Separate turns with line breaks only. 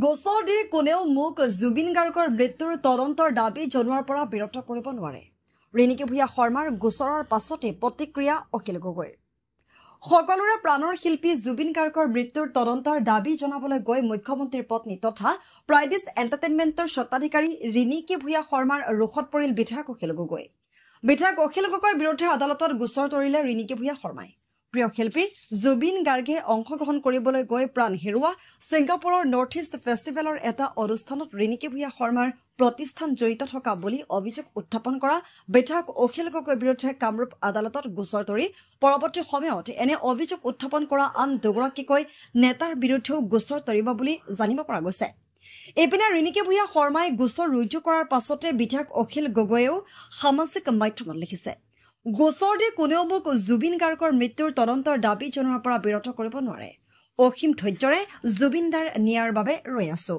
গোচৰ দি কোনেও মোক জুবিন গাৰ্গৰ মৃত্যুৰ তদন্তৰ দাবী জনোৱাৰ পৰা বিৰত কৰিব নোৱাৰে। ৰিণিকী ভূঞা শৰ্মাৰ গোচৰৰ পাছতে প্ৰতিক্ৰিয়া অখিল গগৈৰ। সকলোৰে প্ৰাণৰ শিল্পী জুবিন গাৰ্গৰ মৃত্যুৰ তদন্তৰ দাবী জনাবলৈ গৈ মুখ্যমন্ত্ৰীৰ পত্নী তথা প্ৰাইডিছ এণ্টাৰটেইনমেণ্টৰ স্বত্বাধিকাৰী ৰিণিকী ভূঞা শৰ্মাৰ ৰোষত পৰিল বিধায়ক অখিল গগৈ। বিধায়ক অখিল গগৈৰ বিৰুদ্ধে আদালতত গোচৰ তৰিলে ৰিণিকী ভূঞা শৰ্মাই। প্ৰিয় শিল্পী জুবিন গাৰ্গে অংশগ্ৰহণ কৰিবলৈ গৈ প্ৰাণ হেৰুওৱা ছিংগাপুৰৰ নৰ্থ ইষ্ট ফেষ্টিভেলৰ এটা অনুষ্ঠানত ৰিণিকী ভূঞা শৰ্মাৰ প্ৰতিষ্ঠান জড়িত থকা বুলি অভিযোগ উত্থাপন কৰা বিধায়ক অখিল গগৈৰ বিৰুদ্ধে কামৰূপ আদালতত গোচৰ তৰি পৰৱৰ্তী সময়ত এনে অভিযোগ উত্থাপন কৰা আন দুগৰাকীকৈ নেতাৰ বিৰুদ্ধেও গোচৰ তৰিব বুলি জানিব পৰা গৈছে। এইপিনে ৰিণিকী ভূঞা শৰ্মাই গোচৰ ৰুজু কৰাৰ পাছতে বিধায়ক অখিল গগৈয়েও সামাজিক মাধ্যমত লিখিছে, গোচৰ দি কোনেও মোক জুবিন গাৰ্গৰ মৃত্যুৰ তদন্তৰ দাবী জনোৱাৰ পৰা বিৰত কৰিব নোৱাৰে। অসীম ধৈৰ্যৰে জুবিনদাৰ ন্যায়ৰ বাবে ৰৈ আছো।